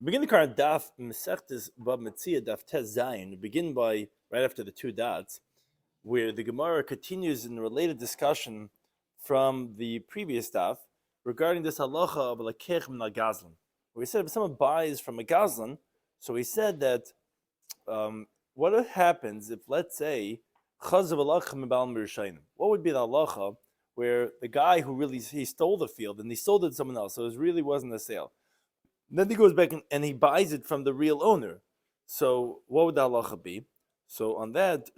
Begin the current Daf Mesechtes Bava Metzia Daf Tez Zayin. Begin by right after the two dots, where the Gemara continues in a related discussion from the previous Daf regarding this halacha of a lekech min gazlan. We said if someone buys from a gazlan, so we said that what happens if, let's say, chazav alachem bal mirshayim? What would be the halacha where the guy who he stole the field and he sold it to someone else, so it really wasn't a sale? Then he goes back and he buys it from the real owner. So what would the halacha be? So on that,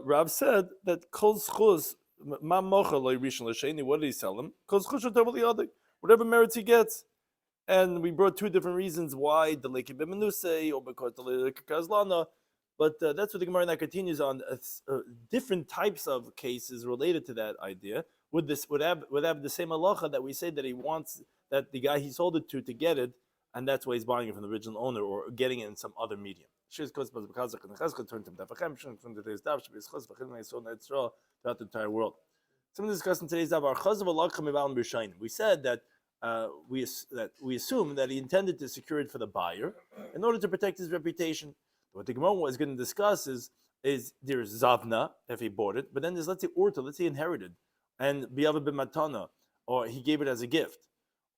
Rav said that kol schus ma mocha lo rishon l'sheni. What did he sell him? Kol schus shetov li'adek. Whatever merits he gets. And we brought two different reasons why the leki b'menusei or because the leki kazlana. But that's what the Gemara now continues on. Different types of cases related to that idea would have the same halacha that we say that he wants that the guy he sold it to get it. And that's why he's buying it from the original owner or getting it in some other medium. Throughout the entire world. Something discussed in today's Daf. We said that we assume that he intended to secure it for the buyer in order to protect his reputation. What the Gemara is going to discuss is there's Zavna if he bought it, but then there's, let's say, Urta, let's say inherited, and Bava Metzia Daf, or he gave it as a gift.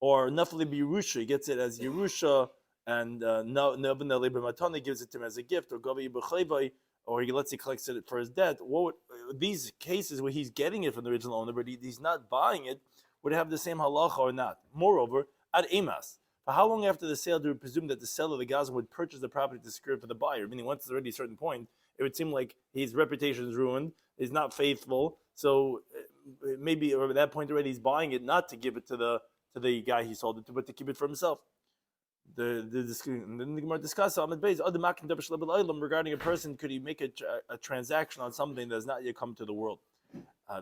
Or Nafli Yerusha, he gets it as Yerusha, and Navnali B'matana gives it to him as a gift, or Gavi B'chayvai, or he collects it for his debt. These cases where he's getting it from the original owner, but he's not buying it, would have the same halacha or not. Moreover, ad emas. For how long after the sale do we presume that the seller of the Gaza would purchase the property to secure it for the buyer? Meaning, once it's already a certain point, it would seem like his reputation is ruined, he's not faithful, so maybe at that point already he's buying it not to give it to the guy he sold it to, but to keep it for himself. Then the Gemara discusses regarding a person, could he make a transaction on something that has not yet come to the world?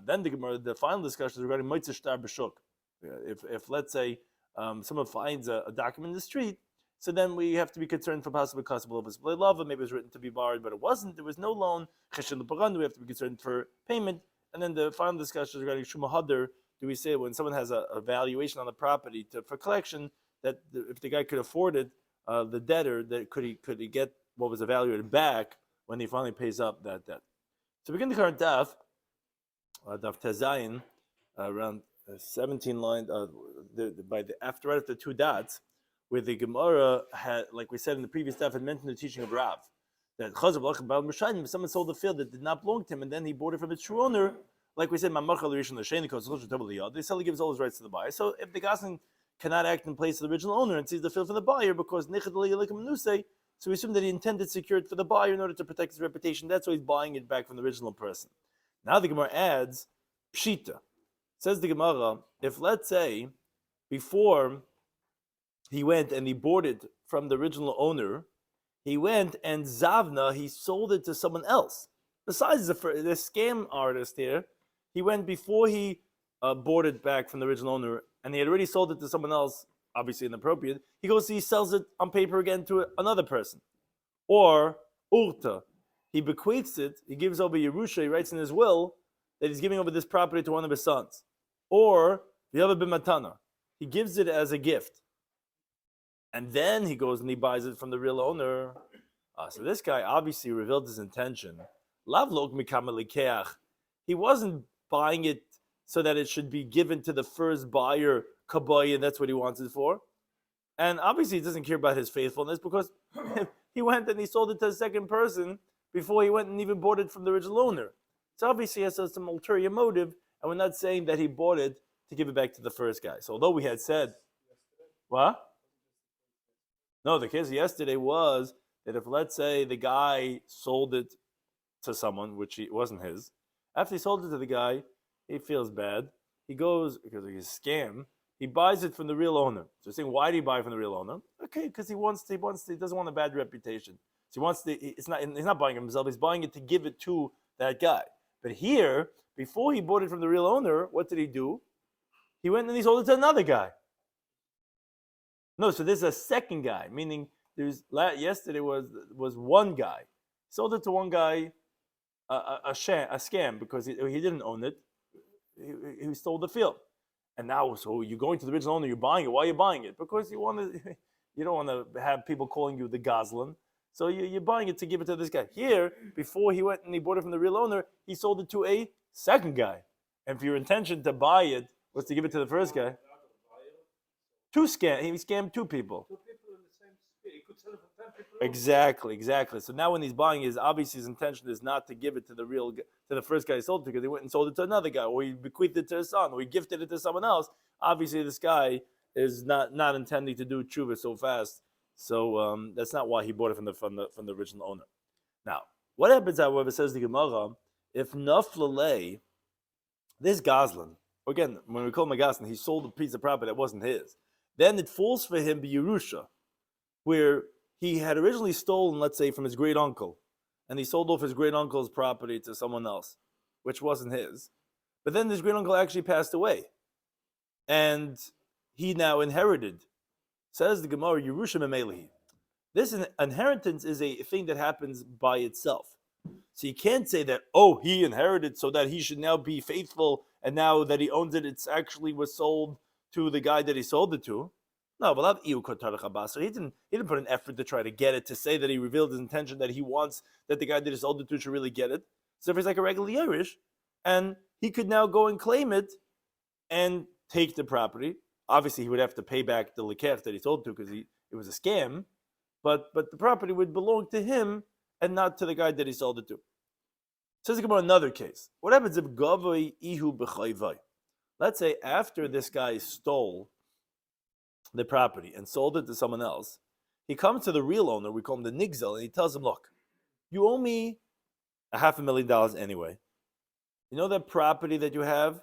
Then the final discussion is regarding Meitzah Shtar B'Shuk. If let's say someone finds a document in the street, so then we have to be concerned for possible of his love. Maybe it was written to be borrowed, but it wasn't. There was no loan. We have to be concerned for payment. And then the final discussion is regarding Shuma Hadar. Do we say when someone has a valuation on the property for collection, that if the guy could afford it, the debtor, that could he get what was evaluated back when he finally pays up that debt? So begin the current Daf Tez Zayin, around 17 line, right after the two dots, where the Gemara had, like we said in the previous Daf, had mentioned the teaching of Rav that someone sold the field that did not belong to him, and then he bought it from its true owner. Like we said, the seller gives all his rights to the buyer. So if the Gazlan cannot act in place of the original owner and sees the field from the buyer because so we assume that he intended to secure it for the buyer in order to protect his reputation. That's why he's buying it back from the original person. Now the Gemara adds Pshita. Says the Gemara, if let's say before he went and he bought it from the original owner, he went and Zavna, he sold it to someone else. Besides the scam artist here, he went before he bought it back from the original owner, and he had already sold it to someone else, obviously inappropriate. He sells it on paper again to another person. Or Urta, he bequeaths it, he gives over Yerusha, he writes in his will that he's giving over this property to one of his sons. Or Bava B'matana, he gives it as a gift. And then he goes and he buys it from the real owner. So this guy obviously revealed his intention. He wasn't buying it so that it should be given to the first buyer, Kabay, and that's what he wants it for. And obviously he doesn't care about his faithfulness because he went and he sold it to a second person before he went and even bought it from the original owner. So obviously he has some ulterior motive, and we're not saying that he bought it to give it back to the first guy. So although we had said, what? No, the case yesterday was that if, let's say, the guy sold it to someone, which wasn't his, after he sold it to the guy, he feels bad. He goes, because of his scam, he buys it from the real owner. So saying, why did he buy it from the real owner? Okay, because he doesn't want a bad reputation. So he's not buying it himself, he's buying it to give it to that guy. But here, before he bought it from the real owner, what did he do? He went and he sold it to another guy. No, so there's a second guy, meaning yesterday was one guy. Sold it to one guy, a scam, because he didn't own it. He stole the field. And now, so you're going to the original owner, you're buying it. Why are you buying it? Because You don't want to have people calling you the Goslin. So you're buying it to give it to this guy. Here, before he went and he bought it from the real owner, he sold it to a second guy. And if your intention to buy it was to give it to the first guy, he scammed two people. Two people in the same sphere. He could sell it for 10 people. Exactly. So now when he's buying, his intention is not to give it to the first guy he sold it to, because he went and sold it to another guy, or he bequeathed it to his son, or he gifted it to someone else. Obviously, this guy is not intending to do tshuva so fast. So that's not why he bought it from the original owner. Now, what happens, however, says the Gemara, if naflalei, this Goslin, again, when we call him a Goslin, he sold a piece of property that wasn't his. Then it falls for him Yerusha, where he had originally stolen, let's say, from his great uncle, and he sold off his great uncle's property to someone else, which wasn't his. But then his great uncle actually passed away, and he now inherited. Says the Gemara, Yerusha Memelehi. This inheritance is a thing that happens by itself. So you can't say that, he inherited so that he should now be faithful, and now that he owns it, it's actually was sold to the guy that he sold it to. No, but he didn't put an effort to try to get it, to say that he revealed his intention that he wants that the guy that he sold it to should really get it. So if he's like a regular Yerush, and he could now go and claim it and take the property. Obviously, he would have to pay back the lekech that he sold to, because it was a scam, but the property would belong to him and not to the guy that he sold it to. Says about another case. What happens if gavoi ihu b'chayvai? Let's say after this guy stole the property and sold it to someone else, he comes to the real owner, we call him the nigzel, and he tells him, look, you owe me $500,000 anyway. You know that property that you have?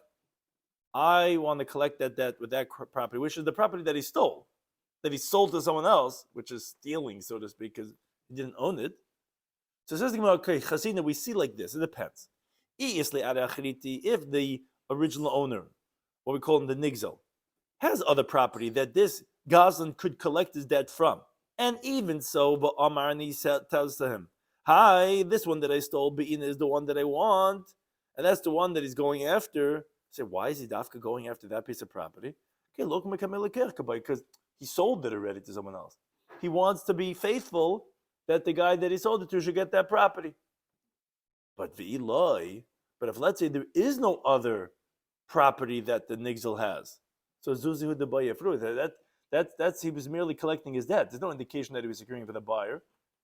I want to collect that debt with that property, which is the property that he stole, that he sold to someone else, which is stealing, so to speak, because he didn't own it. So it says the Gemara, okay, chasina, we see like this. It depends. If the original owner, what we call him the nigzel, has other property that this Goslin could collect his debt from, and even so, but Amarni tells to him, hi, this one that I stole, Be'in, is the one that I want, and that's the one that he's going after. Say, why is he dafka going after that piece of property? Okay, look, because he sold it already to someone else. He wants to be faithful that the guy that he sold it to should get that property. But if let's say there is no other property that the nigzel has, so zuzihu debayafru, that's he was merely collecting his debt. There's no indication that he was securing for the buyer,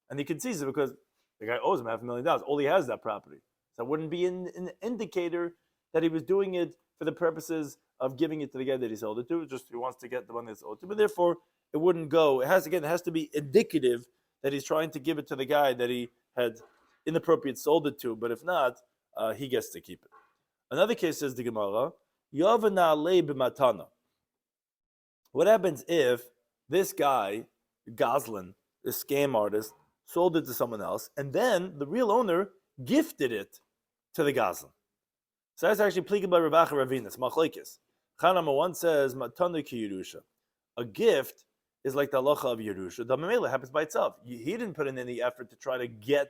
and he concedes it because the guy owes him $500,000. All he has is that property, so it wouldn't be an indicator that he was doing it for the purposes of giving it to the guy that he sold it to. Just he wants to get the one that's sold to, but therefore it wouldn't go. It has to be indicative that he's trying to give it to the guy that he had inappropriate sold it to. But if not, he gets to keep it. Another case says the Gemara, Yavana le b'matana. What happens if this guy, Goslin, the scam artist, sold it to someone else, and then the real owner gifted it to the Goslin? So that's actually pleaded by Ravacha Ravinas, Machlekes. Chanama one says, Matana ki Yerusha. A gift is like the halacha of Yerusha. The Mamela happens by itself. He didn't put in any effort to try to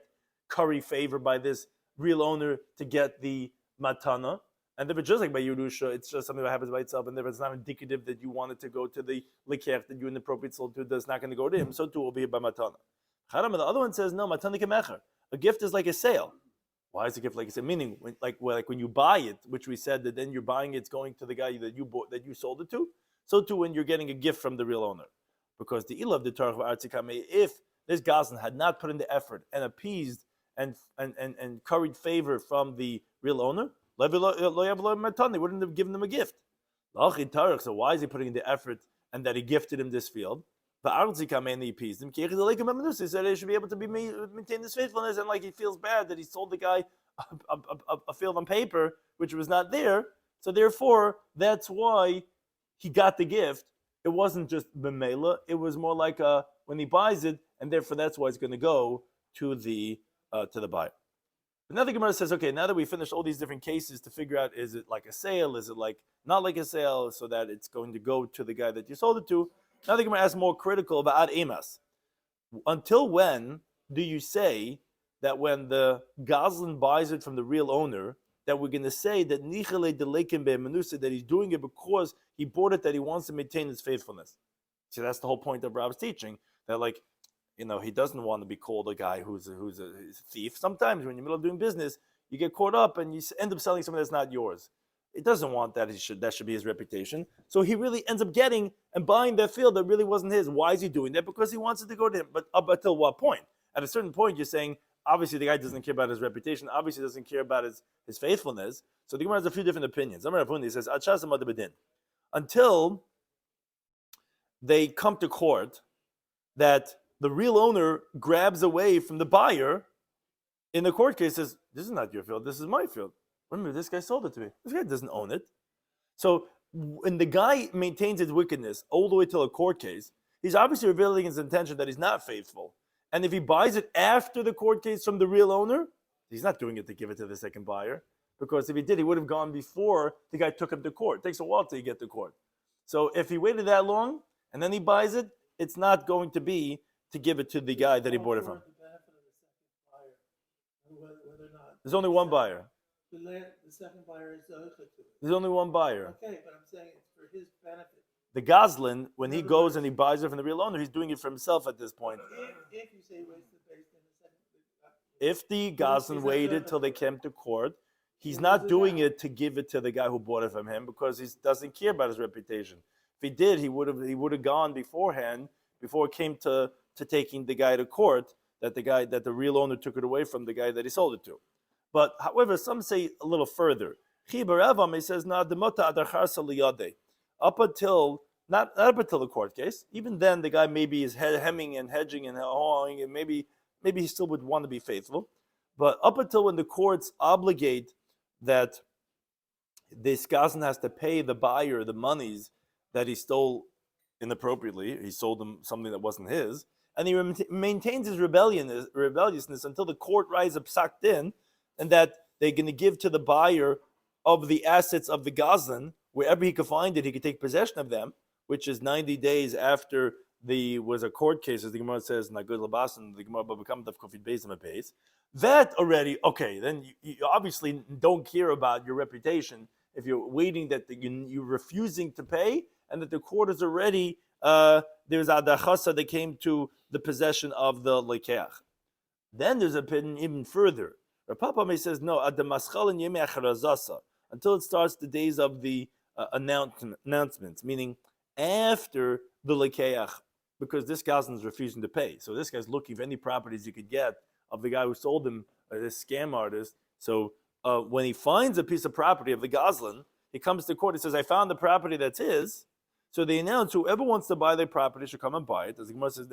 curry favor by this real owner to get the matana. And if it's just like by Yerusha, it's just something that happens by itself, and if it's not indicative that you wanted to go to the lekech that you inappropriate sold to, that's not going to go to him, so too will be by matana. Chanama, the other one says, no, matana kemecher. A gift is like a sale. Why is a gift like a sale? Meaning, when you buy it, which we said that then you're buying it's going to the guy that you bought, that you sold it to. So too when you're getting a gift from the real owner, because the ilah of the Torah of Artzikame, if this Goslin had not put in the effort and appeased and curried favor from the real owner, they wouldn't have given him a gift. So why is he putting in the effort and that he gifted him this field? The Artzikame, and he appeased him. He said he should be able to maintain this faithfulness, and like he feels bad that he sold the guy a field on paper which was not there. So therefore, that's why he got the gift. It wasn't just b'meila. It was more like when he buys it, and therefore that's why it's going to go to the buyer. But now the Gemara says, okay, now that we finished all these different cases to figure out, is it like a sale? Is it like not like a sale, so that it's going to go to the guy that you sold it to? Now the Gemara asks more critical about ad emas. Until when do you say that when the Goslin buys it from the real owner, that we're going to say that nichale delekim be'menusa, that he's doing it because he bought it, that he wants to maintain his faithfulness? See, that's the whole point of Rav's teaching, that he doesn't want to be called a guy who's a thief. Sometimes when you're in the middle of doing business, you get caught up and you end up selling something that's not yours. It doesn't want that. That should be his reputation. So he really ends up getting and buying that field that really wasn't his. Why is he doing that? Because he wants it to go to him. But up until what point? At a certain point, you're saying, obviously the guy doesn't care about his reputation. Obviously doesn't care about his faithfulness. So the Gemara has a few different opinions. He says, until they come to court that the real owner grabs away from the buyer in the court case, says, this is not your field, this is my field. Remember, this guy sold it to me. This guy doesn't own it. So when the guy maintains his wickedness all the way till a court case, he's obviously revealing his intention that he's not faithful. And if he buys it after the court case from the real owner, he's not doing it to give it to the second buyer. Because if he did, he would have gone before the guy took him to court. It takes a while till you get to court. So if he waited that long and then he buys it, it's not going to be to give it to the guy that he bought it from. There's only one buyer. The second buyer is the There's only one buyer. Okay, but I'm saying it's for his benefit. The Goslin, when he goes and he buys it from the real owner, he's doing it for himself at this point. If you say wait the base, then the second. If the Goslin waited till they came to court, he's not doing it to give it to the guy who bought it from him because he doesn't care about his reputation. If he did, he would have gone beforehand, before it came to taking the guy to court, that the real owner took it away from the guy that he sold it to. But however, some say a little further. He says, up until not up until the court case, even then the guy maybe is hemming and hedging and hawing, and maybe he still would want to be faithful. But up until when the courts obligate that this Gazan has to pay the buyer the monies that he stole inappropriately, he sold him something that wasn't his, and he maintains his rebelliousness until the court rises up psak din, and that they're going to give to the buyer of the assets of the Gazan, wherever he could find it, he could take possession of them, which is 90 days after was a court case, as the Gemara says, Nagud Labasan, the Gemara become the Kofid Beis and Beis. That already, okay, then you obviously don't care about your reputation if you're waiting that you're refusing to pay, and that the court is already, there's adachasa that came to the possession of the lekeach. Then there's a opinion even further. Rav Papa says, no, until it starts the days of the announcements, meaning after the lekeach, because this Gazan is refusing to pay. So this guy's looking for any properties he could get of the guy who sold him, this scam artist. So when he finds a piece of property of the Gazlan, he comes to court, he says, I found the property that's his. So they announce whoever wants to buy their property should come and buy it. As the Gemara says,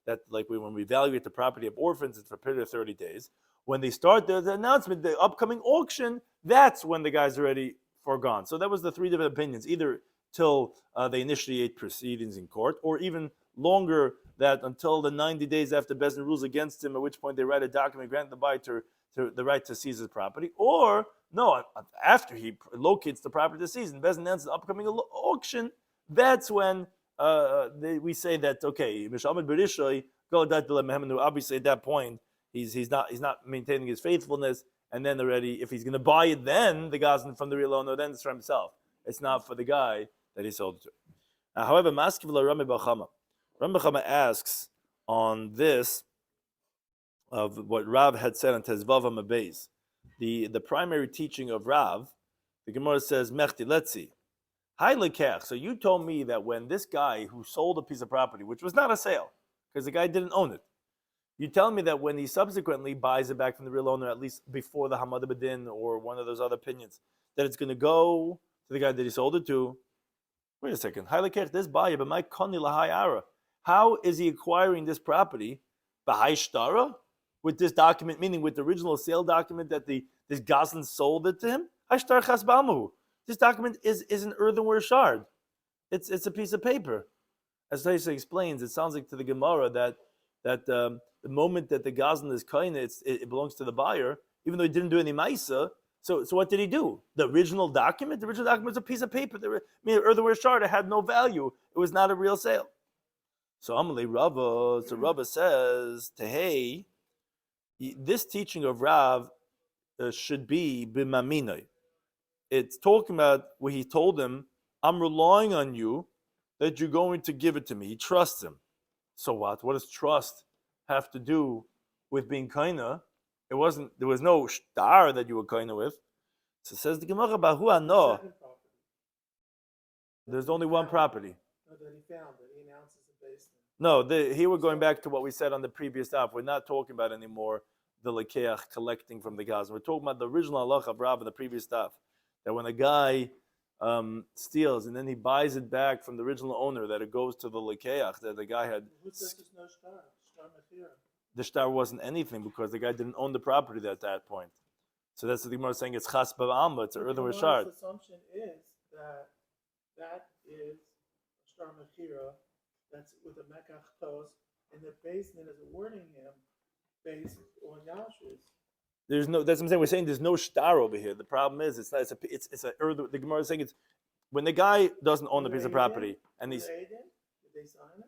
that when we evaluate the property of orphans, it's for a period of 30 days. When they start the announcement, the upcoming auction, that's when the guy's already foregone. So that was the three different opinions, either till they initiate proceedings in court, or even longer, that until the 90 days after Bezdin rules against him, at which point they write a document granting the buyer to the right to seize his property, or no, after he locates the property to seize and Bezdin announces the upcoming auction, that's when we say that, okay, obviously at that point he's not maintaining his faithfulness, and then already if he's going to buy it, then the Gazan from the real owner, then it's for himself. It's not for the guy that he sold it to. However, Rami Bachama asks on this of what Rav had said on Tezvav Mabez, the primary teaching of Rav. The Gemara says, Mechti, let's see. Hi lekech. So you told me that when this guy who sold a piece of property, which was not a sale, because the guy didn't own it, you tell me that when he subsequently buys it back from the real owner, at least before the Hamad Bedin or one of those other opinions, that it's going to go to the guy that he sold it to. Wait a second. Hi lekech, this buyer, but my koni lahai ara. How is he acquiring this property? B'hai shtara? With this document, meaning with the original sale document that this Gazlan sold it to him? Hashtar chas b'amahu. This document is an earthenware shard. It's a piece of paper. As Taisa explains, it sounds like to the Gemara that the moment that the Gazlan is kaina, it belongs to the buyer, even though he didn't do any maisa. So what did he do? The original document? The original document was a piece of paper. An earthenware shard. It had no value. It was not a real sale. So Amalei Rava, Rava says, Tehei, this teaching of Rav should be b'maminai. It's talking about where he told him, I'm relying on you that you're going to give it to me. He trusts him. So what? What does trust have to do with being kaina? There was no star that you were kaina with. So it says the Gemara, Bahu ano. Second property. There's only one property. No, that he found, that he announces the basement. No, here we're going back to what we said on the previous daf. We're not talking about anymore the lekeach collecting from the gazan. We're talking about the original halacha of Rav in the previous daf. That when a guy steals and then he buys it back from the original owner, that it goes to the lekeach, that the guy had. Who says there's no star? Star mechira. The star wasn't anything because the guy didn't own the property at that point. So that's the Gemara saying it's chas b'alma, it's an earthenware shard. The assumption is that is a star mechira that's with a mekach tos, and the basement is awarding him based on Yashus. There's no. That's what I'm saying. We're saying there's no star over here. The problem is it's not. It's a. The Gemara is saying it's when the guy doesn't own the piece of property and he's. Did they sign it?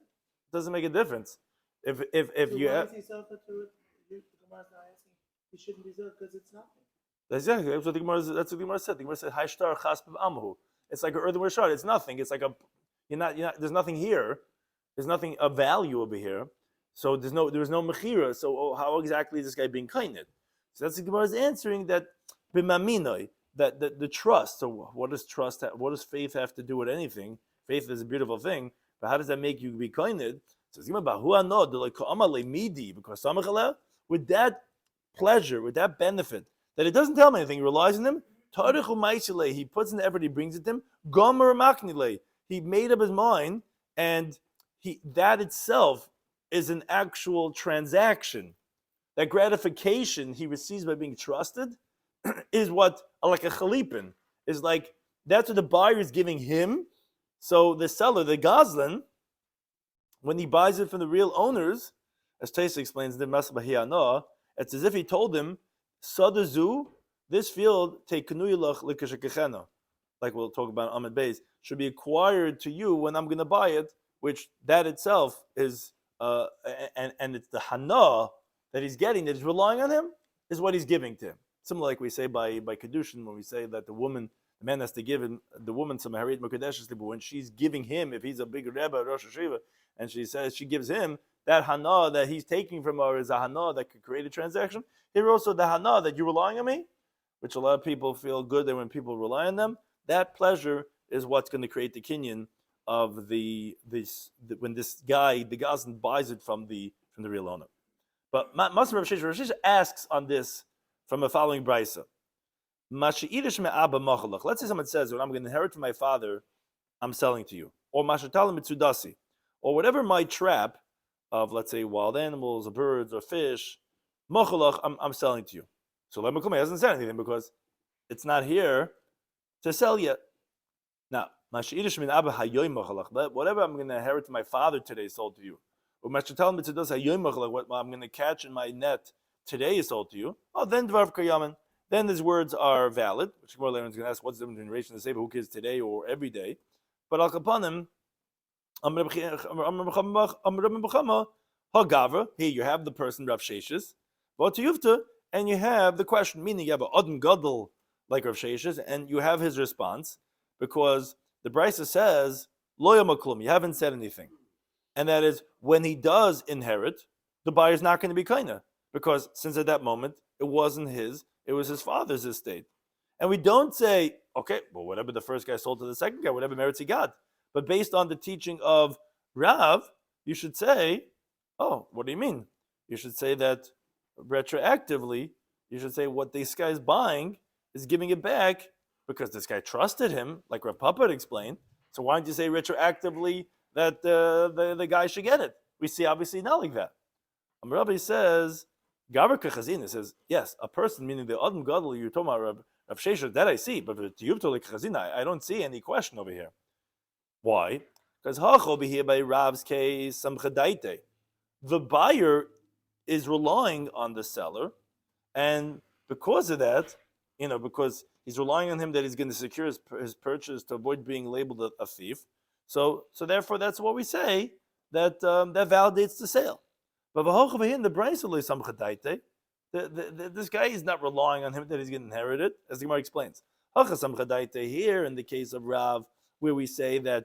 Doesn't make a difference. If So you why have. is he self to it? The Gemara's not asking. He shouldn't be self because it's nothing. That's exactly. That's what the Gemara. That's what the Gemara said. The Gemara said, "Hai shtar chas b'amhu." It's like an earthenware shard. It's nothing. It's like a. You're not. There's nothing here. There's nothing of value over here. So there was no mechira. So how exactly is this guy being kinded? So that's the Gemara's answering that b'maminoi, that the trust. So what does trust? What does faith have to do with anything? Faith is a beautiful thing, but how does that make you be kinded? So because with that pleasure, with that benefit, that it doesn't tell him anything, he relies on him. He puts in the effort, he brings it to him. Gomer maknile, he made up his mind, and that itself is an actual transaction. That gratification he receives by being trusted is what, like a chalipin, is like, that's what the buyer is giving him. So the seller, the gazlan, when he buys it from the real owners, as Taisa explains, it's as if he told him, Sadazu, this field, like we'll talk about Ahmed Beis, should be acquired to you when I'm going to buy it, which that itself is, and it's the hana that he's getting, that he's relying on him, is what he's giving to him. Similar like we say by Kedushin, when we say that the man has to give the woman some Harit Mekadesh, but when she's giving him, if he's a big Rebbe, Rosh Hashiva, and she says she gives him, that hana that he's taking from her is a hana that could create a transaction. Here also the hana that you're relying on me, which a lot of people feel good that when people rely on them, that pleasure is what's going to create the kinyan of when this guy, the Gazan, buys it from the real owner. But Master Rav Shesha asks on this from a following brisa. Let's say someone says, when I'm going to inherit from my father, I'm selling to you. Or Mashatala Mitsudasi. Or whatever my trap of, let's say, wild animals, or birds, or fish, I'm selling to you. So Lemekumi hasn't said anything because it's not here to sell yet. Now, whatever I'm going to inherit from my father today is sold to you. What I'm going to catch in my net today is sold to you. Oh, then Dvarv Kayaman. Then his words are valid, which more later is going to ask what's the difference between Reish and the Sefer, who cares today or every day. But Al Kapanim, here you have the person Rav Sheshes, and you have the question, meaning you have an Adam Gadol like Rav Sheshes, and you have his response, because the Brisa says, Lo Yamaklum, you haven't said anything. And that is, when he does inherit, the buyer's not going to be kaina, because since at that moment, it wasn't his, it was his father's estate. And we don't say, okay, well, whatever the first guy sold to the second guy, whatever merits he got. But based on the teaching of Rav, you should say, oh, what do you mean? You should say that retroactively, you should say what this guy's buying is giving it back because this guy trusted him, like Rav Papa explained. So why don't you say retroactively that the guy should get it? We see obviously not like that. Rabbi says, Gavar Kachazina says, yes, a person, meaning the Adam Gadol, you're talking about Rav Shesha, that I see, but with Yuvto Kachazina, I don't see any question over here. Why? Because over here by Rav's case, Samchadaite, the buyer is relying on the seller, and because of that, because he's relying on him that he's going to secure his purchase to avoid being labeled a thief. So therefore, that's what we say that that validates the sale. But in the Brisa, this guy is not relying on him that he's going to inherit it, as the Gemara explains. Here in the case of Rav, where we say that,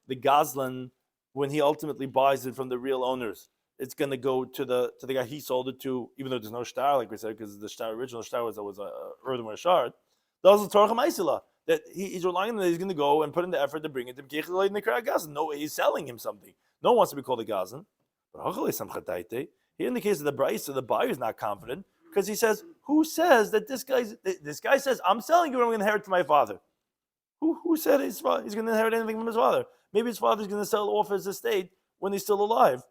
the Gazlan, when he ultimately buys it from the real owners, it's going to go to the guy he sold it to, even though there's no shtar, like we said, because the original shtar was a earthenware shard. That he's relying on that he's going to go and put in the effort to bring it to Gazan. No, he's selling him something. No one wants to be called a Gazan. But here in the case of the Brisa, the buyer is not confident because he says, "Who says that this guy says I'm selling you and I'm going to inherit to my father? Who said he's going to inherit anything from his father? Maybe his father's going to sell off his estate when he's still alive.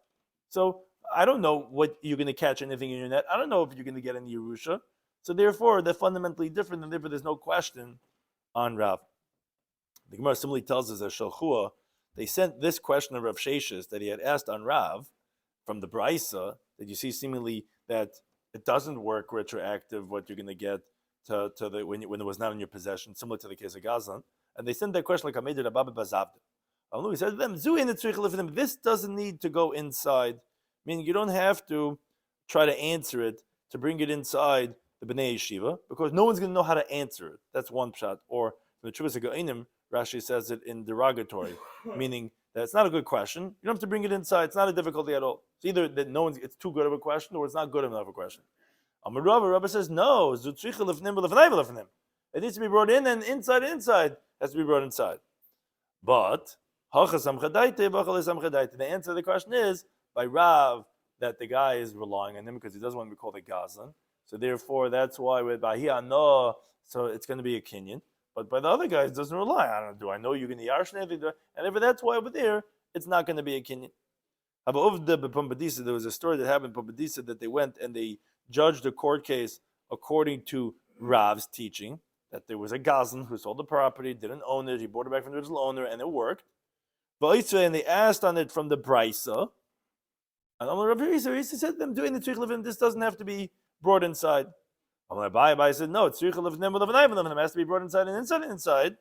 So I don't know what you're going to catch anything in your net. I don't know if you're going to get any Yerusha. So therefore, they're fundamentally different, and therefore there's no question on Rav. The Gemara similarly tells us that Shalchua, they sent this question of Rav Sheshes that he had asked on Rav from the Brisa, that you see seemingly that it doesn't work retroactive what you're going to get to the when it was not in your possession, similar to the case of Gazan. And they sent that question like Hamid Rabbi Bazavda. He said to them, this doesn't need to go inside. Meaning you don't have to try to answer it to bring it inside the Bnei Yeshiva, because no one's going to know how to answer it. That's one pshat. Or from the Chuvas HaGoinim, Rashi says it in derogatory, meaning that it's not a good question. You don't have to bring it inside. It's not a difficulty at all. It's either that it's too good of a question, or it's not good enough of a question. Amar Rabba says, no, it needs to be brought in, and inside has to be brought inside. But the answer to the question is by Rav that the guy is relying on him because he doesn't want to be called a Gazan. So therefore, that's why with Bahia no, so it's going to be a Kenyan. But by the other guys, it doesn't rely. I don't know. Do I know you're going to Yarsh and everything? And if that's why over there, it's not going to be a Kenyan. There was a story that happened in Pumbedisa that they went and they judged a court case according to Rav's teaching that there was a Gazan who sold the property, didn't own it, he bought it back from the original owner, and it worked. And they asked on it from the Brisa, and Rabbi said to them, doing the Tzrich Levim, this doesn't have to be brought inside. Abai said, no, it's Tzrich Levim, it has to be brought inside and inside,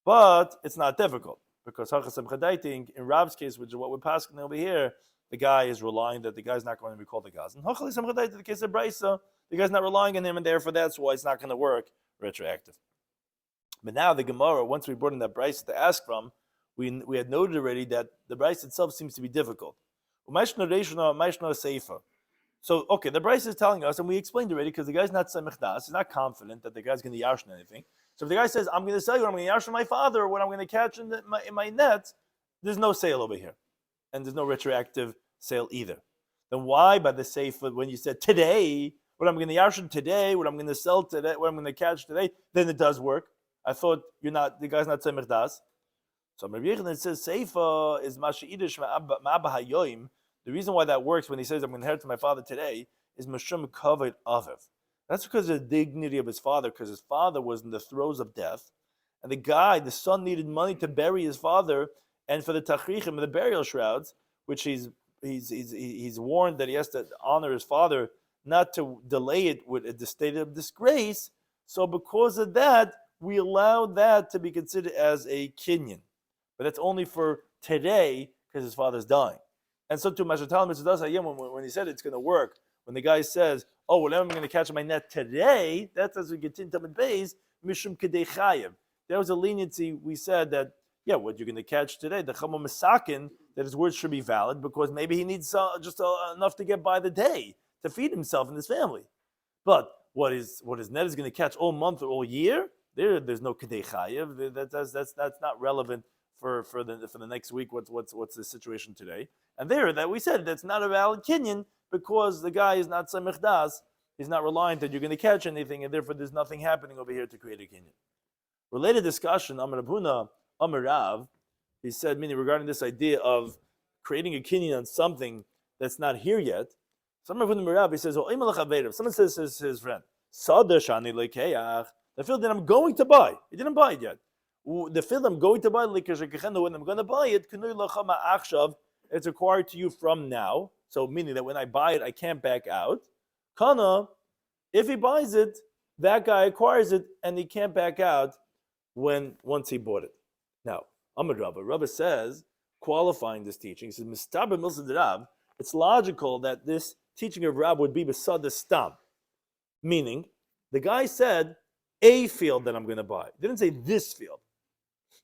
but it's not difficult, because Hachasam Chadaiting, in Rav's case, which is what we're passing over here, the guy is relying that the guy's not going to be called a Gazan. Hachasam Chadaiting, the case of Brisa, the guy's not relying on him, and therefore that's why it's not going to work retroactive. But now the Gemara, once we brought in that Brisa to ask from, we had noted already that the Brisa itself seems to be difficult. So, okay, the Brisa is telling us, and we explained already, because the guy's not Samech Das, he's not confident that the guy's going to Yarshin anything. So if the guy says, I'm going to sell you, I'm going to Yarshin my father, or what I'm going to catch in my net, there's no sale over here. And there's no retroactive sale either. Then why by the Seifa, when you said today, what I'm going to Yarshin today, what I'm going to sell today, what I'm going to catch today, then it does work. I thought the guy's not Samech Das. So Rabbi Yochanan says Seifa is Mashi'idish Ma'abba Hayoim. The reason why that works when he says I'm going to inherit to my father today is Mashum Kavod Aviv. That's because of the dignity of his father, because his father was in the throes of death, and the son needed money to bury his father, and for the tachrichim, the burial shrouds, which he's warned that he has to honor his father, not to delay it with a state of disgrace. So because of that, we allow that to be considered as a kinyan. But that's only for today, because his father's dying. And so to Mashatal Mitzvah, when he said it's going to work, when the guy says, oh, whatever I'm going to catch in my net today, that's as we get into Tamid Beis, Mishum Kedei Chayev. There was a leniency, we said that, what you're going to catch today, the Chama Masakin, that his words should be valid, because maybe he needs just enough to get by the day, to feed himself and his family. But what his net is going to catch all month or all year, there's no Kedei Chayev. That's not relevant for the next week. What's the situation today? And that we said that's not a valid kinyan because the guy is not samech das. He's not reliant that you're going to catch anything, and therefore there's nothing happening over here to create a kinyan. Related discussion, Amar Abuna, Amar Rav, he said, meaning regarding this idea of creating a kinyan on something that's not here yet. So Amar Abuna Rav, he says, someone says to his friend, the field that I'm going to buy, he didn't buy it yet. The field I'm going to buy, when I'm going to buy it, it's acquired to you from now. So meaning that when I buy it, I can't back out. Kana, if he buys it, that guy acquires it and he can't back out once he bought it. Now, Amar Rabba says, qualifying this teaching, he says, Mistaber Milsa Rav, it's logical that this teaching of Rab would be Besad Stam. Meaning, the guy said, a field that I'm going to buy. He didn't say this field.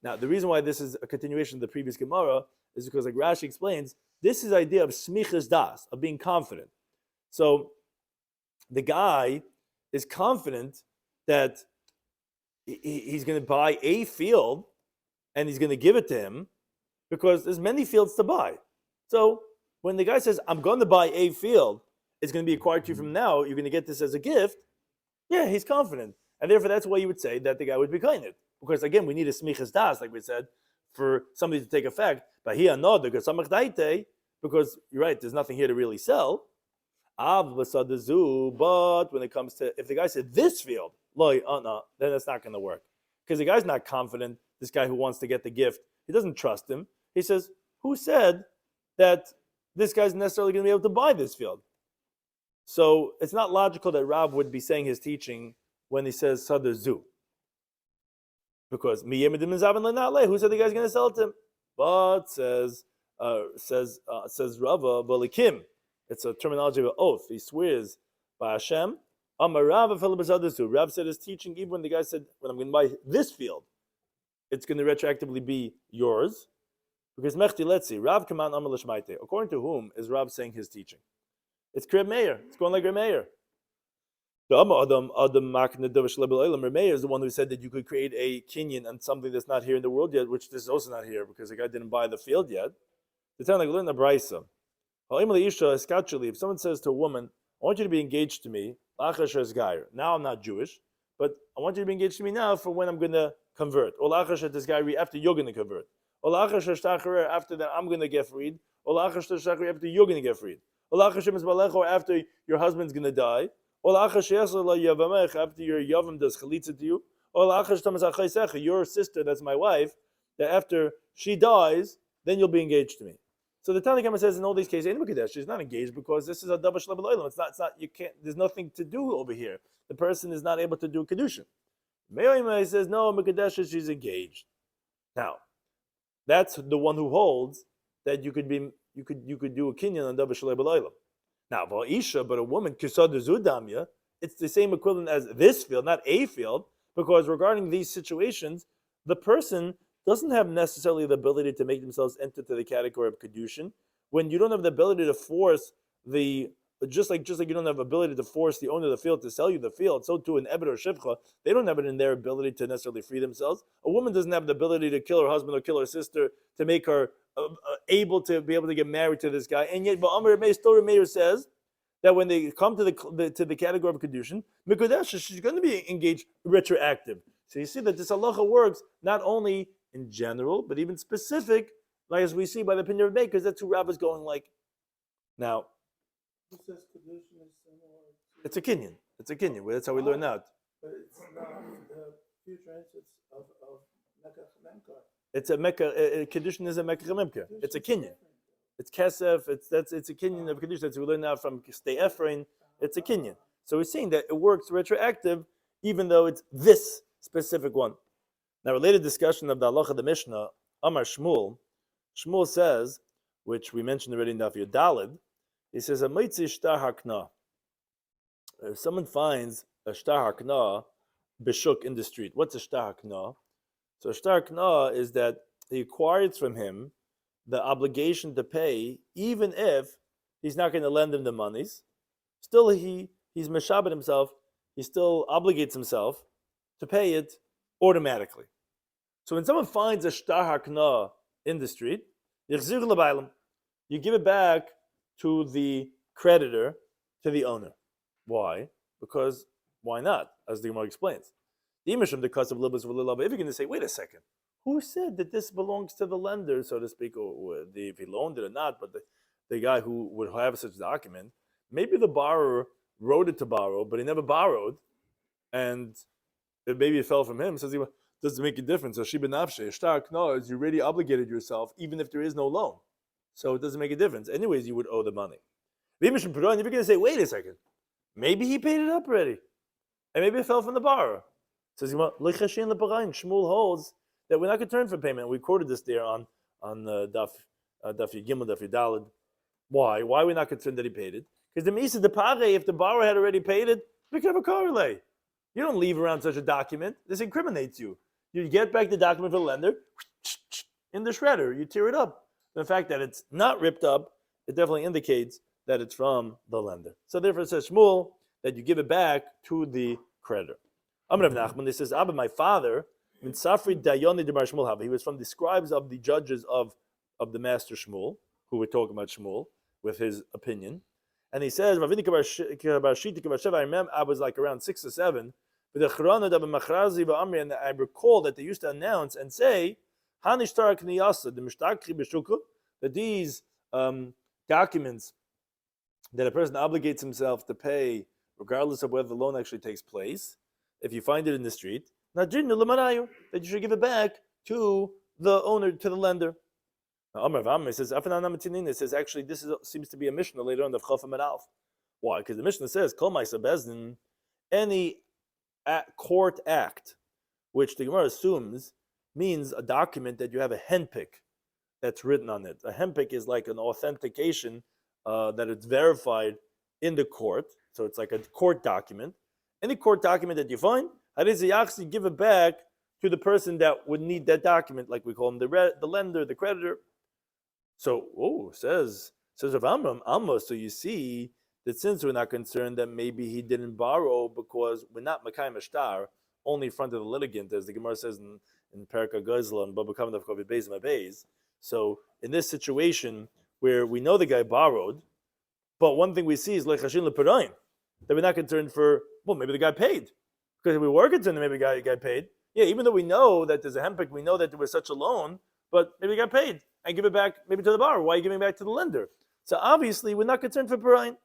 Now, the reason why this is a continuation of the previous Gemara is because, like Rashi explains, this is the idea of smichas das, of being confident. So the guy is confident that he's going to buy a field and he's going to give it to him because there's many fields to buy. So when the guy says, I'm going to buy a field, it's going to be acquired to you from now, you're going to get this as a gift, yeah, he's confident. And therefore, that's why you would say that the guy would be kind. Because again, we need a smichas das, like we said, for somebody to take effect. But here, no, because you're right, there's nothing here to really sell. But when it comes to, if the guy said this field, no, then it's not going to work. Because the guy's not confident, this guy who wants to get the gift, he doesn't trust him. He says, who said that this guy's necessarily going to be able to buy this field? So it's not logical that Rav would be saying his teaching when he says Sadazu. Because who said the guy's going to sell it to him? But says Rava, Balikim. It's a terminology of an oath. He swears by Hashem. Rav said his teaching, even when the guy said, when I'm going to buy this field, it's going to retroactively be yours. Because Mechti, let's see, Rav Kaman Amar Lishmaite. According to whom is Rav saying his teaching? It's Kreb Meir. It's going like Reb Meir. Reb Meir is the one who said that you could create a kinyan on something that's not here in the world yet, which this is also not here because the guy didn't buy the field yet. The time like learn the brisa. If someone says to a woman, I want you to be engaged to me, now I'm not Jewish, but I want you to be engaged to me now for when I'm going to convert. Or after you're going to convert. Or after that I'm going to get freed. Or after you're going to get freed. Or after your husband's going to die. Or after your yavam does chalitza to you. Or your sister, that's my wife, that after she dies, then you'll be engaged to me. So the Tanakh says in all these cases, she's not engaged because this is a davar shel b'laylam. It's not. You can't. There's nothing to do over here. The person is not able to do kedushin. Me'oimai says no, mekadesh, she's engaged. Now, that's the one who holds that you could do a kinyan on davar shel b'laylam. Now, but a woman kisad zudamya, it's the same equivalent as this field, not a field, because regarding these situations, the person doesn't have necessarily the ability to make themselves enter to the category of kedushin. When you don't have the ability to force just like you don't have the ability to force the owner of the field to sell you the field, so too an ebed or shivcha, they don't have it in their ability to necessarily free themselves. A woman doesn't have the ability to kill her husband or kill her sister to make her able to get married to this guy. And yet, Reb Meir says that when they come to the category of kedushin, mikodesh, she's going to be engaged retroactive. So you see that this halacha works not only in general, but even specific, like as we see by the opinion of Meir, because that's who Rav is going like. Now, who says kedushin is similar to... It's a kinyan. That's how we learn out. But it's not the future answers of Mekach Memkar. It's a Mekah. Kedushin is a Mekach Memkar. It's a kinyan. It's kesef. It's a kinyan of kedushin. That's what we learn now from Stei Ephraim. It's a kinyan. So we're seeing that it works retroactive, even though it's this specific one. Now, related discussion of the halacha of the Mishnah, Amar Shmuel. Shmuel says, which we mentioned already in Daf Yomi, he says, a mitzi shtar hakna. If someone finds a shtar hakna bishuk in the street, what's a shtar hakna? So a shtar hakna is that he acquires from him the obligation to pay, even if he's not going to lend him the monies. Still, he's meshabed himself. He still obligates himself to pay it automatically. So when someone finds a shtar hakna in the street, you give it back to the creditor, to the owner. Why? Because why not? As the Gemara explains. If you're going to say, wait a second, who said that this belongs to the lender, so to speak, or if he loaned it or not, but the guy who would have such a document, maybe the borrower wrote it to borrow, but he never borrowed, and maybe it fell from him. Says he doesn't make a difference. So shibin nafshe, shtar hakna is you already obligated yourself, even if there is no loan. So it doesn't make a difference. Anyways, you would owe the money. If you're going to say, wait a second, maybe he paid it up already, and maybe it fell from the borrower. Says Shmuel holds that we're not concerned for payment. We quoted this there on Daf Gimel, Daf Yudalid. Why? Why are we not concerned that he paid it? Because the Misa de Pare, if the borrower had already paid it, we could have a correlate. You don't leave around such a document. This incriminates you. you get back the document from the lender in the shredder. You tear it up. The fact that it's not ripped up, it definitely indicates that it's from the lender. So therefore it says Shmuel that you give it back to the creditor. Amr Rav Nachman, this says, Abba, my father, min Safri Dayoni de Bar Shmuel Hava. He was from the scribes of the judges of the master Shmuel, who were talking about Shmuel with his opinion. And he says, I remember I was like around 6 or 7, and I recall that they used to announce and say, that these documents that a person obligates himself to pay, regardless of whether the loan actually takes place, if you find it in the street, that you should give it back to the owner, to the lender. It says, actually, seems to be a Mishnah later on the Chafam and Alf. Why? Because the Mishnah says, Kol Ma'aseh Bezdin, any court act, which the Gemara assumes means a document that you have a henpick that's written on it. A henpick is like an authentication that it's verified in the court. So it's like a court document. Any court document that you find, you give it back to the person that would need that document, like we call him the lender, the creditor. So, says Rav Amram, Alma, so you see that since we're not concerned that maybe he didn't borrow because we're not Makayim Ashtar, only in front of the litigant, as the Gemara says in Perka Gozla and Baba Kamav Kovi Beis Mabeis. So in this situation where we know the guy borrowed, but one thing we see is Lechashin Leperayin, that we're not concerned for, maybe the guy paid. Because if we were concerned that maybe the guy paid, even though we know that there's a hempik, we know that there was such a loan, but maybe the guy paid and give it back maybe to the borrower. Why are you giving it back to the lender? So obviously we're not concerned for Perayin.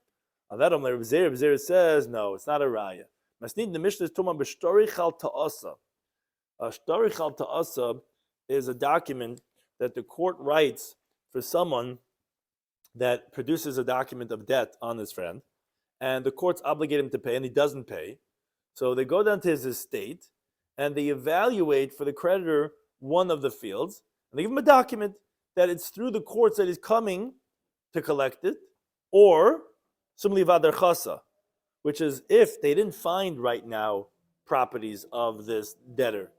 On that, Rabbi Zera says, no, it's not a raya. Masnid, the Mishnah is talking about b'shtori chal ta'asa. A shtori chal ta'asa is a document that the court writes for someone that produces a document of debt on his friend, and the courts obligate him to pay, and he doesn't pay. So they go down to his estate, and they evaluate for the creditor one of the fields, and they give him a document that it's through the courts that he's coming to collect it, or sumli vadar chasa, which is if they didn't find right now properties of this debtor,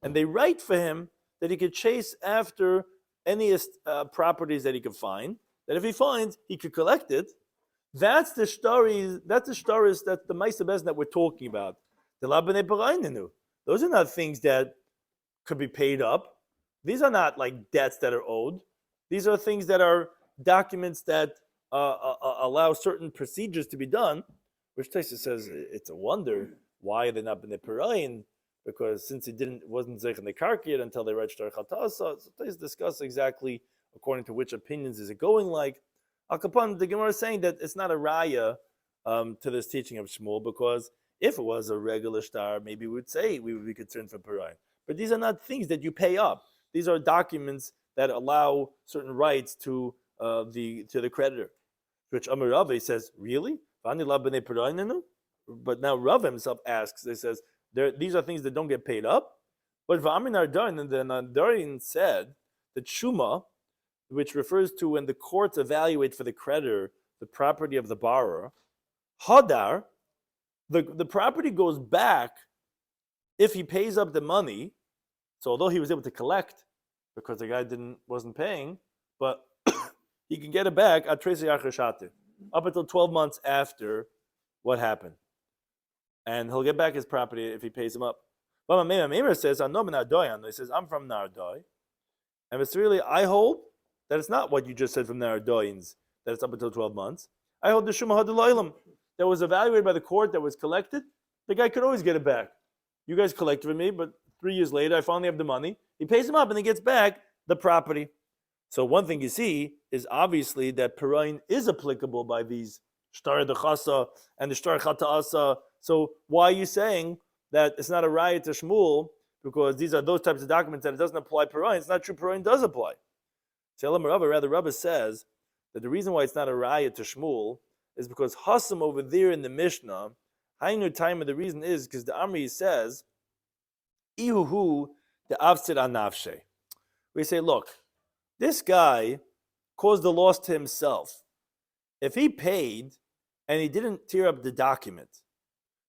and they write for him that he could chase after any properties that he could find, that if he finds, he could collect it. That's the stories, that's the Ma'aseh Bezdin that we're talking about. Those are not things that could be paid up. These are not like debts that are owed. These are things that are documents that allow certain procedures to be done, which Taisa says it's a wonder why they're not b'nei perayin, because since it wasn't zeich in the karkir until they read shtar chatasa. So Taisa discuss exactly according to which opinions is it going like. Al Kapan, the Gemara is saying that it's not a raya to this teaching of Shmuel, because if it was a regular shtar, maybe we would say we would be concerned for perayin. But these are not things that you pay up. These are documents that allow certain rights to the creditor. Which Amar Rava says, really? But now Rav himself asks, he says, these are things that don't get paid up. But V'amin Ardarin, and the Ardarin said that Shuma, which refers to when the courts evaluate for the creditor the property of the borrower, Hadar, the property goes back if he pays up the money. So although he was able to collect because the guy wasn't paying, but he can get it back at up until 12 months after what happened. And he'll get back his property if he pays him up. But Meir says, he says, I'm from Nardoi. And it's really, I hold that it's not what you just said from Nardoins, that it's up until 12 months. I hold the Shumah Hadul that was evaluated by the court, that was collected. The guy could always get it back. You guys collected from me, but 3 years later, I finally have the money. He pays him up and he gets back the property. So one thing you see is obviously that perayin is applicable by these shtar dechasa and the shtar chata'asa. So why are you saying that it's not a raya to Shmuel, because these are those types of documents that it doesn't apply perayin? It's not true, perayin does apply. Rather, Rabbi says that the reason why it's not a raya to Shmuel is because Hasam over there in the Mishnah, Hainu time, the reason is because the Amri says, Ihuhu the avsid anavshe. We say, look, this guy caused the loss to himself. If he paid and he didn't tear up the document,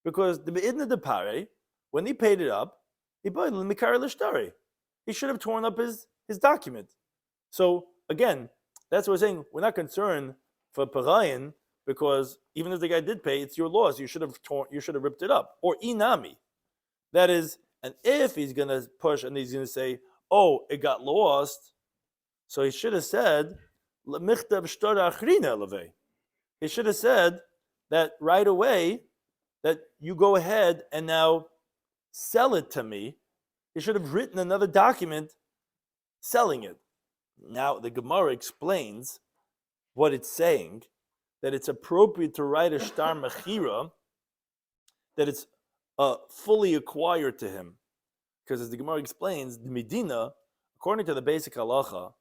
because the Be'idna de Pare, when he paid it up, He should have torn up his document. So again, that's what we're saying. We're not concerned for Parayan because even if the guy did pay, it's your loss. You should have ripped it up. Or inami. That is, and if he's gonna push and he's gonna say, oh, it got lost, so he should have said, he should have said that right away that you go ahead and now sell it to me. He should have written another document selling it. Now the Gemara explains what it's saying, that it's appropriate to write a shtar mechira, that it's fully acquired to him. Because as the Gemara explains, the Medina, according to the basic halacha,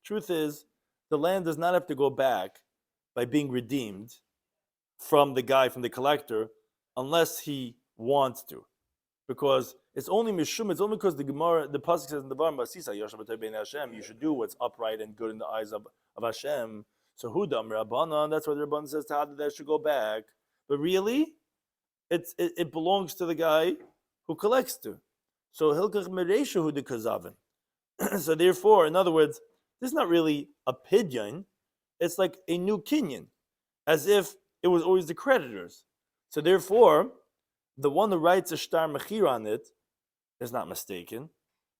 truth is, the land does not have to go back by being redeemed from the collector, unless he wants to. Because it's only because the Gemara, the pasuk says in the Bava Metzia Daf, you should do what's upright and good in the eyes of Hashem. So Hudam Rabbanan, that's why the Rabbanan says that should go back. But really, it belongs to the guy who collects to. So Hilkach Meresha Hu de Kazavin. So therefore, in other words, this is not really a pidyon. It's like a new kinyan, as if it was always the creditors. So therefore, the one who writes a shtar mechir on it is not mistaken.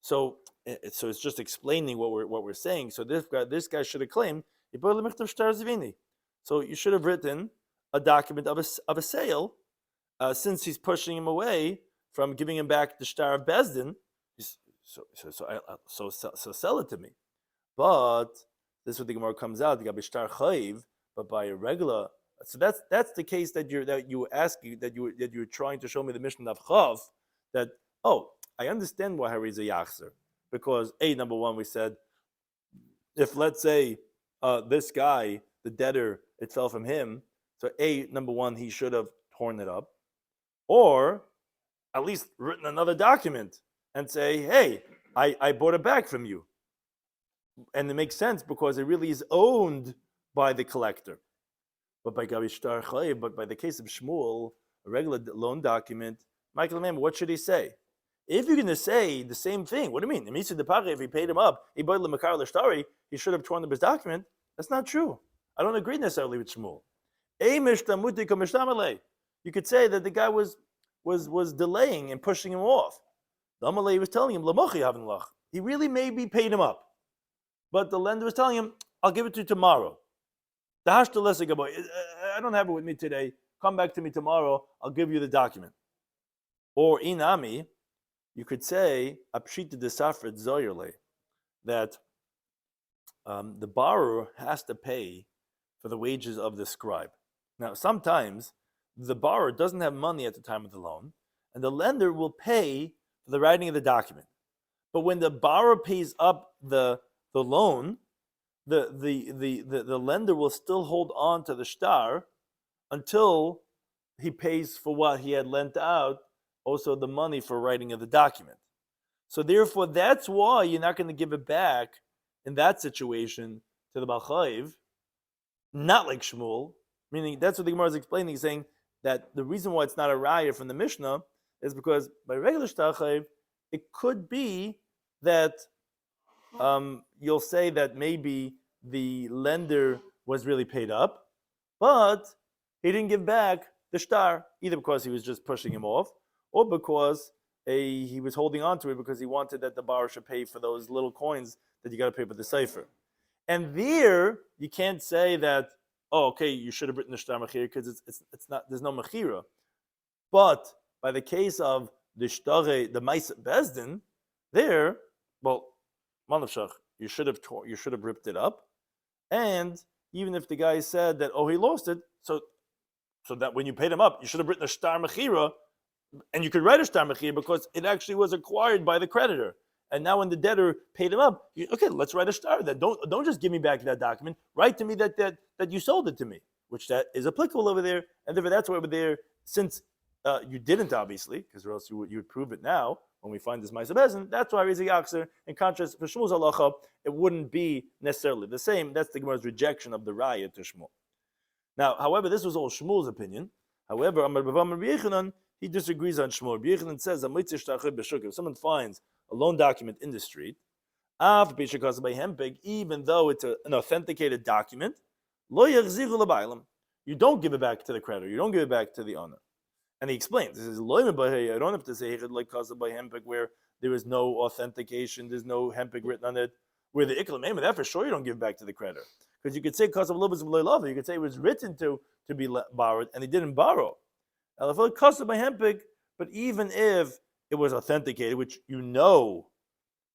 So it's just explaining what we're saying. So this guy should have claimed, so you should have written a document of a sale, since he's pushing him away from giving him back the shtar of Bezdin. So sell it to me. But this is what the Gemara comes out. You got b'shtar chayiv, but by a regular. So that's the case that you're trying to show me the mission of Chav. That I understand why he's a yachzer, because number one, we said if let's say this guy, the debtor, it fell from him. So number one, he should have torn it up, or at least written another document and say, hey, I bought it back from you. And it makes sense because it really is owned by the collector. But by the case of Shmuel, a regular loan document, Michael, what should he say? If you're going to say the same thing, what do you mean? If he paid him up, he should have torn up his document. That's not true. I don't agree necessarily with Shmuel. You could say that the guy was delaying and pushing him off. The Amalei was telling him, he really maybe paid him up. But the lender was telling him, I'll give it to you tomorrow. I don't have it with me today. Come back to me tomorrow. I'll give you the document. Or inami, you could say apshita de safret zoyerle, that the borrower has to pay for the wages of the scribe. Now, sometimes the borrower doesn't have money at the time of the loan, and the lender will pay for the writing of the document. But when the borrower pays up the loan, the lender will still hold on to the shtar until he pays for what he had lent out, also the money for writing of the document. So therefore, that's why you're not going to give it back in that situation to the Baal Chayiv, not like Shmuel, meaning that's what the Gemara is explaining, saying that the reason why it's not a raya from the Mishnah is because by regular shtar chayiv, it could be that you'll say that maybe the lender was really paid up, but he didn't give back the shtar, either because he was just pushing him off, or because he was holding on to it because he wanted that the borrower should pay for those little coins that you got to pay for the cipher. And there, you can't say that, you should have written the shtar mechira because it's not, there's no mechira. But by the case of the shtare, the Maisa Bezdin, there, manavshach, you should have ripped it up. And even if the guy said that, he lost it, so that when you paid him up, you should have written a shtar mechira, and you could write a shtar mechira because it actually was acquired by the creditor. And now when the debtor paid him up, let's write a shtar. Then don't just give me back that document. Write to me that you sold it to me, which that is applicable over there. And therefore that's why over there, since you didn't obviously, because or else you would prove it now when we find this Maisa Bezin. That's why Rizzi Yakser, in contrast for Shmuel's halacha, it wouldn't be necessarily the same. That's the Gemara's rejection of the raya to Shmuel. Now, however, this was all Shmuel's opinion. However, Amar Bava Metzia Daf, he disagrees on Shmuel. Rabbi Yochanan says, if someone finds a loan document in the street, even though it's an authenticated document, you don't give it back to the creditor. You don't give it back to the owner. And he explains, this is I don't have to say where there is no authentication, there's no hempig written on it. Where the ikla name of that for sure you don't give it back to the creditor. Because you could say because of love, you could say it was written to be borrowed and he didn't borrow. But even if it was authenticated, which you know,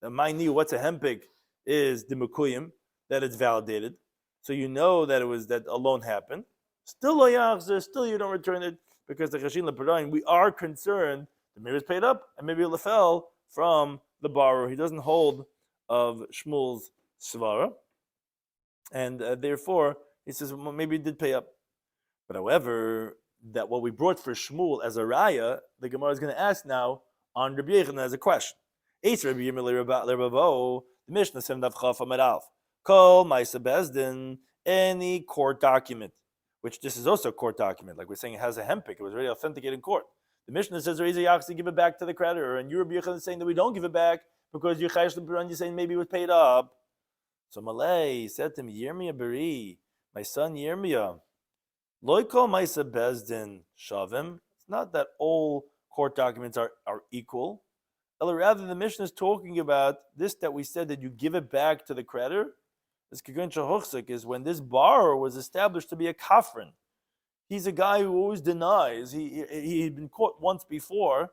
what's a hempig is the mekuyim, that it's validated. So you know that it was that a loan happened. Still you don't return it because the chashin leparayim, we are concerned that maybe it's paid up and maybe it fell from the borrower. He doesn't hold of Shmuel's svara, and therefore he says well, maybe he did pay up. But however, that what we brought for Shmuel as a raya, the Gemara is going to ask now on Rabbi Yochanan as a question. The Mishnah said Kol Ma'aseh Bezdin, any court document, which this is also a court document, like we're saying it has a hempik, it was already authenticated in court. The Mishnah says give it back to the creditor, and you Rabbi Yochanan is saying that we don't give it back because you're saying maybe it was paid up. So Malay said to him, Yirmiyah Beri, my son Yirmiyah, Loiko Ma'aseh Bezdin Shavim. It's not that all court documents are equal. Rather, the Mishnah is talking about this that we said that you give it back to the creditor. This Kigun Shahochsik is when this borrower was established to be a kafrin. He's a guy who always denies. He had been caught once before,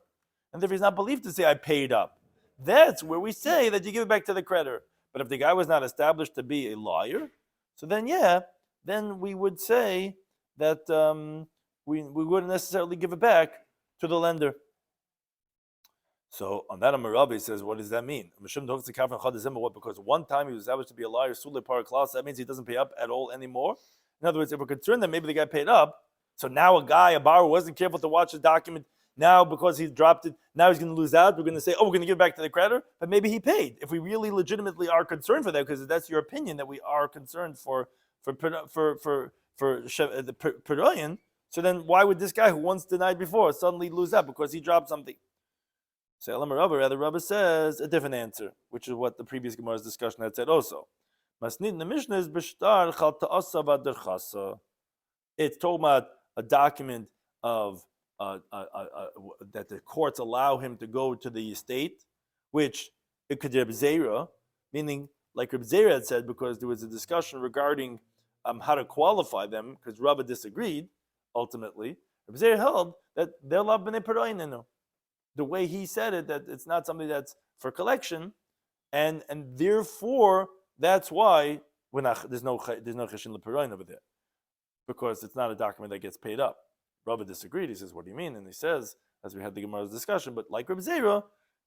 and therefore he's not believed to say, I paid up. That's where we say that you give it back to the creditor. But if the guy was not established to be a liar, so then we would say that we wouldn't necessarily give it back to the lender. So on that, Amarabi says, what does that mean? What? Because one time he was established to be a liar, that means he doesn't pay up at all anymore. In other words, if we're concerned that maybe the guy paid up, so now a borrower wasn't careful to watch the document, now because he dropped it, now he's going to lose out. We're going to say, we're going to give it back to the creditor, but maybe he paid. If we really legitimately are concerned for that, because that's your opinion that we are concerned for the Peroyan, so then why would this guy who once denied before suddenly lose out because he dropped something? So the Rabbi says a different answer, which is what the previous Gemara's discussion had said also. Masnid, the Mishnah is b'shtar chal ta'asa v'aderchasa. It's talking about a document of that the courts allow him to go to the estate, which it could be Reb Zera, meaning like Reb Zera had said, because there was a discussion regarding how to qualify them, because Rabbi disagreed ultimately. Reb Zera held that they're lav b'nei peroyin. The way he said it, that it's not something that's for collection, and therefore that's why there's no cheshin leperoin over there, because it's not a document that gets paid up. Rabbi disagreed. He says, "What do you mean?" And he says, as we had the Gemara's discussion, but like Reb Zera,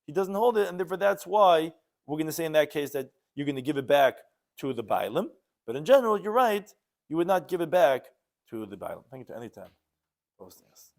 he doesn't hold it, and therefore that's why we're going to say in that case that you're going to give it back to the bailim. But in general, you're right. You would not give it back to the bailim. Thank you to any time posting this.